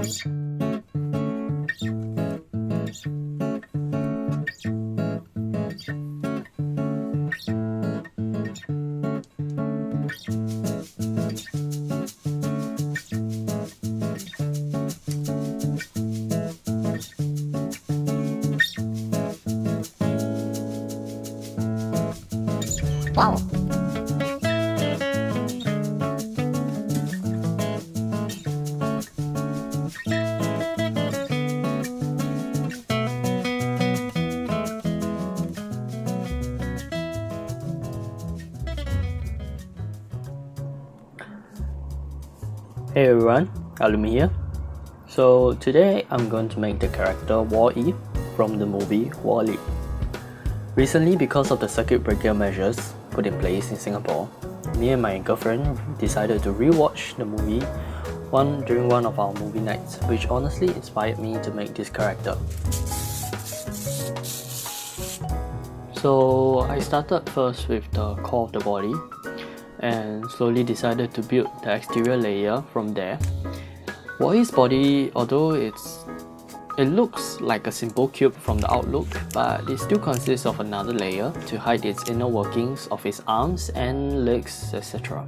Wow! Hey everyone, Alumi here. So today I'm going to make the character Wall-E from the movie Wall-E. Recently, because of the circuit breaker measures put in place in Singapore, me and my girlfriend decided to rewatch the movie during one of our movie nights, which honestly inspired me to make this character. So I started first with the core of the body and slowly decided to build the exterior layer from there. Wall-E's body, although it looks like a simple cube from the outlook, but it still consists of another layer to hide its inner workings of his arms and legs, etc.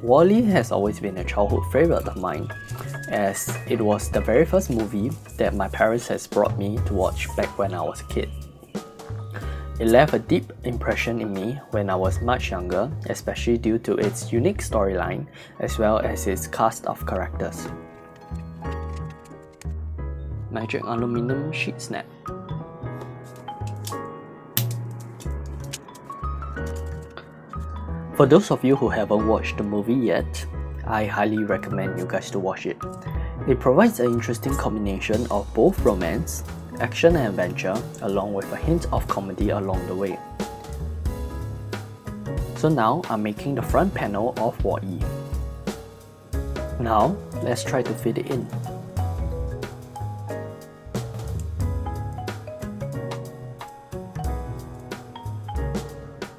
Wall-E has always been a childhood favorite of mine, as it was the very first movie that my parents has brought me to watch back when I was a kid. It left a deep impression in me when I was much younger, especially due to its unique storyline as well as its cast of characters. Magic Aluminum Sheet Snap. For those of you who haven't watched the movie yet, I highly recommend you guys to watch it. It provides an interesting combination of both romance, action and adventure, along with a hint of comedy along the way. So now I'm making the front panel of Wall-E. Now let's try to fit it in.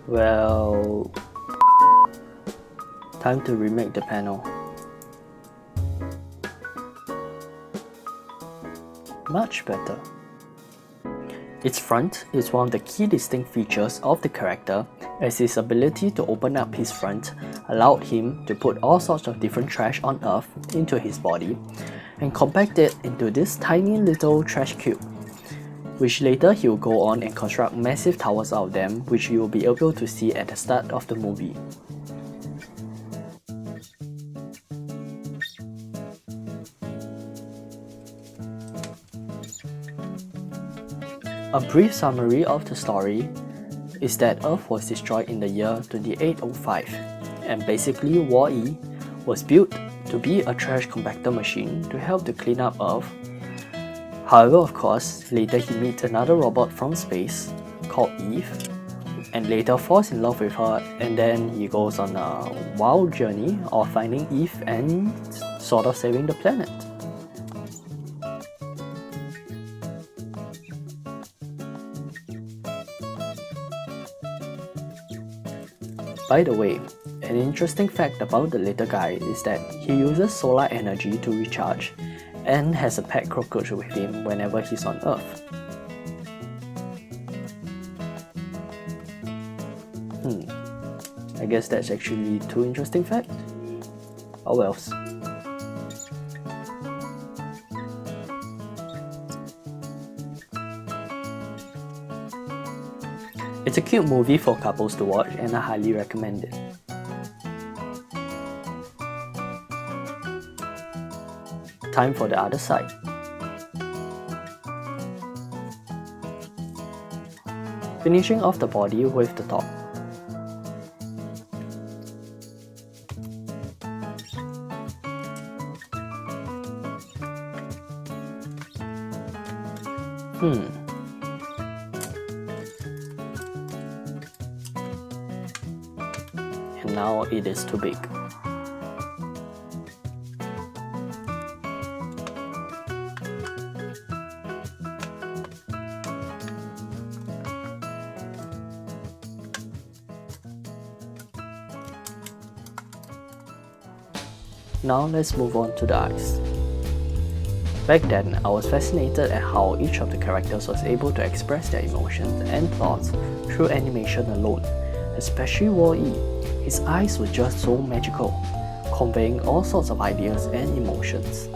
Well, time to remake the panel. Much better. Its front is one of the key distinct features of the character, as his ability to open up his front allowed him to put all sorts of different trash on Earth into his body and compact it into this tiny little trash cube, which later he will go on and construct massive towers out of them, which you will be able to see at the start of the movie. A brief summary of the story is that Earth was destroyed in the year 2805, and basically Wall-E was built to be a trash compactor machine to help to clean up Earth. However, of course, later he meets another robot from space called Eve, and later falls in love with her, and then he goes on a wild journey of finding Eve and sort of saving the planet. By the way, an interesting fact about the little guy is that he uses solar energy to recharge and has a pet cockroach with him whenever he's on Earth. I guess that's actually two interesting facts. Oh wells. It's a cute movie for couples to watch and I highly recommend it. Time for the other side. Finishing off the body with the top. And now it is too big. Now let's move on to the eyes. Back then, I was fascinated at how each of the characters was able to express their emotions and thoughts through animation alone, especially Wall-E. His eyes were just so magical, conveying all sorts of ideas and emotions.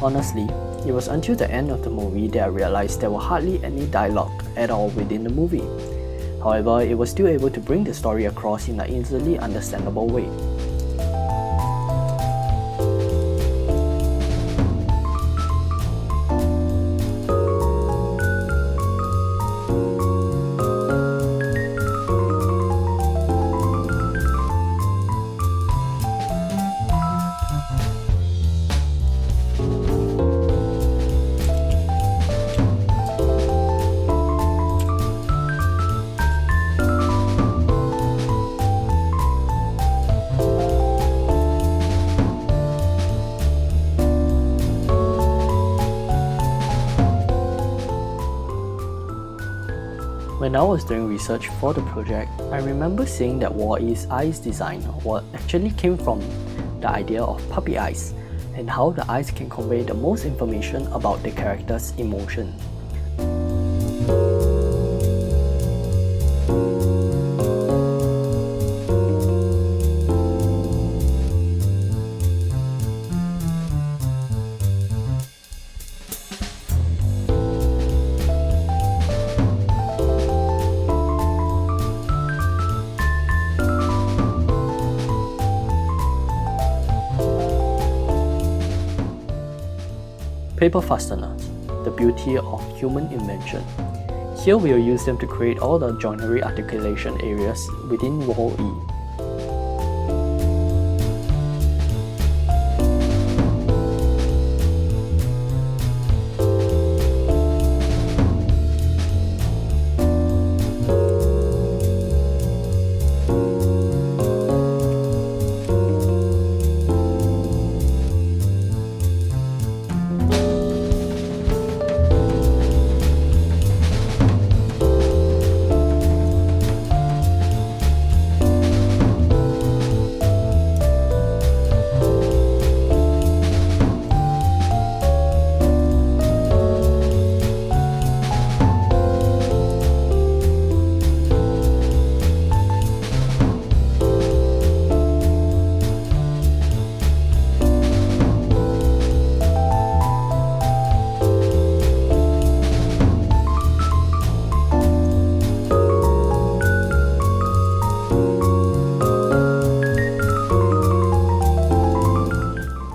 Honestly, it was until the end of the movie that I realized there were hardly any dialogue at all within the movie. However, it was still able to bring the story across in an easily understandable way. When I was doing research for the project, I remember seeing that Wall-E's eyes design actually came from the idea of puppy eyes and how the eyes can convey the most information about the character's emotion. Paper fasteners, the beauty of human invention. Here we will use them to create all the joinery articulation areas within Wall-E.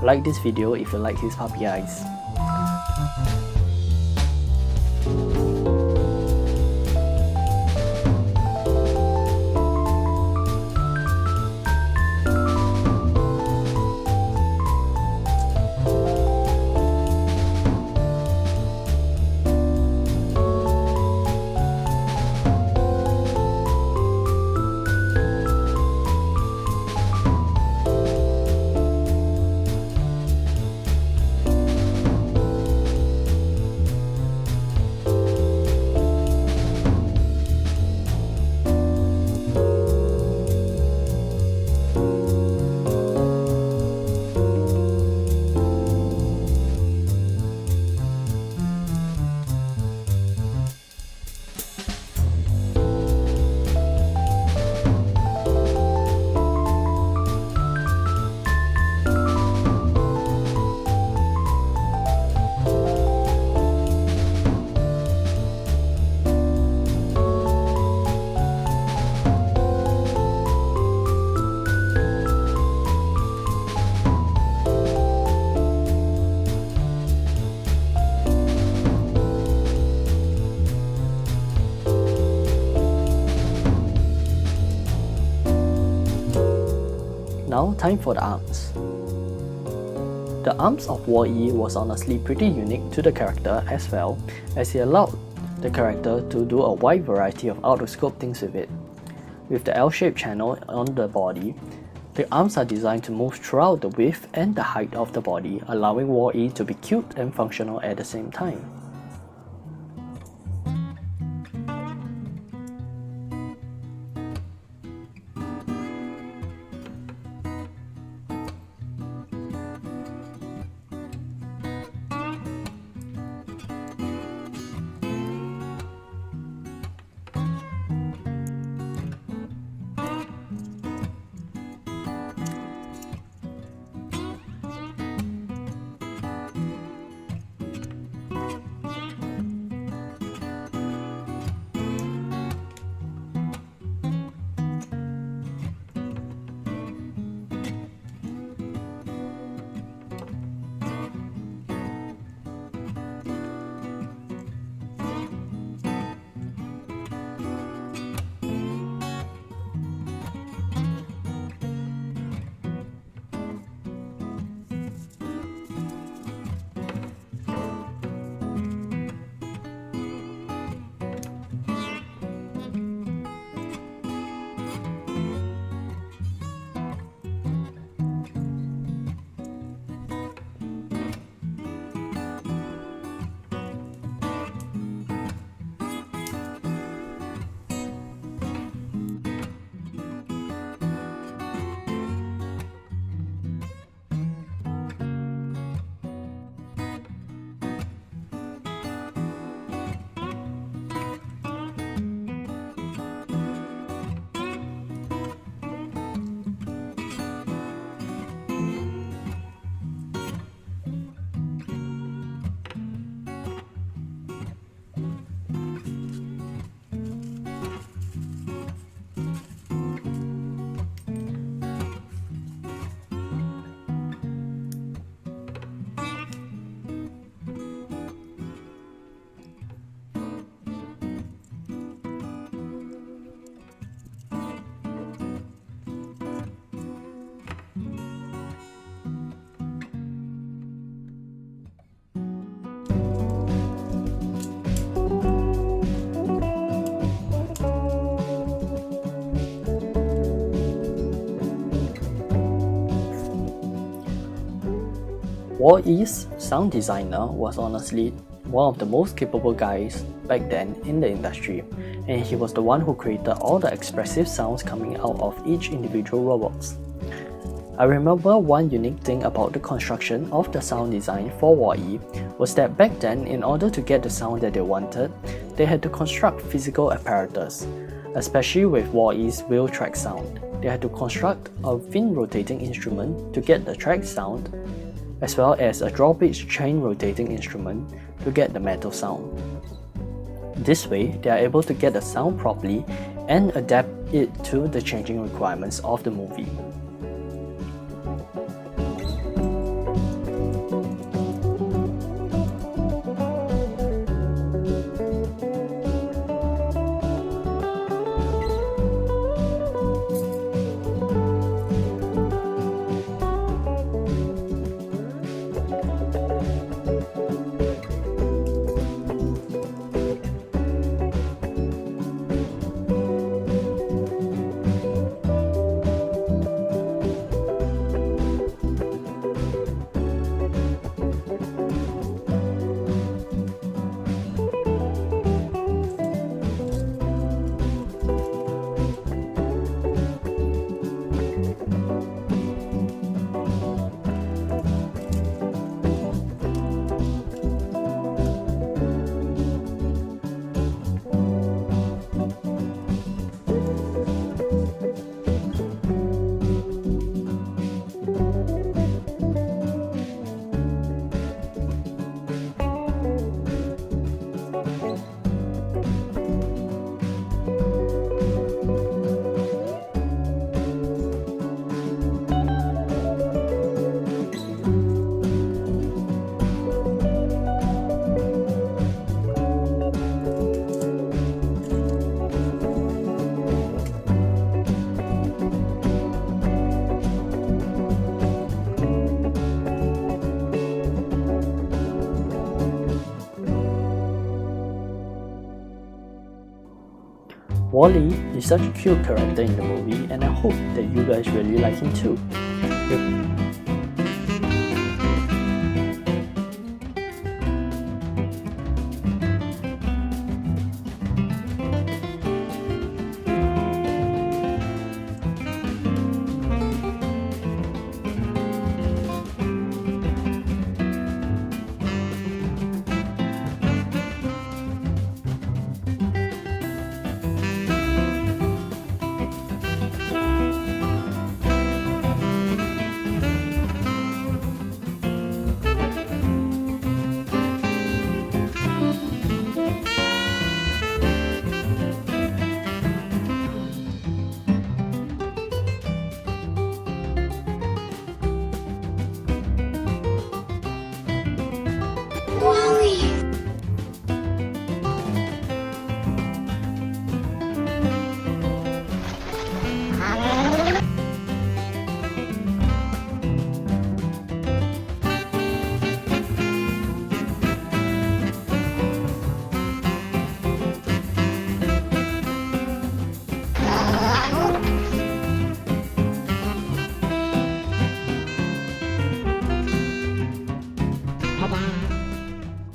Like this video if you like his puppy eyes. Now time for the arms. The arms of Wall-E was honestly pretty unique to the character as well, as it allowed the character to do a wide variety of out-of-scope things with it. With the L-shaped channel on the body, the arms are designed to move throughout the width and the height of the body, allowing Wall-E to be cute and functional at the same time. Wall-E's sound designer was honestly one of the most capable guys back then in the industry, and he was the one who created all the expressive sounds coming out of each individual robots. I remember one unique thing about the construction of the sound design for Wall-E was that back then, in order to get the sound that they wanted, they had to construct physical apparatus, especially with Wall-E's wheel track sound. They had to construct a fin rotating instrument to get the track sound, as well as a drawbridge chain rotating instrument to get the metal sound. This way, they are able to get the sound properly and adapt it to the changing requirements of the movie. Wall-E is such a cute character in the movie, and I hope that you guys really like him too.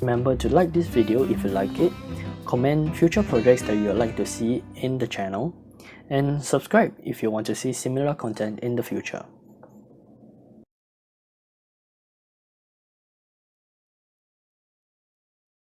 Remember to like this video if you like it, comment future projects that you would like to see in the channel, and subscribe if you want to see similar content in the future.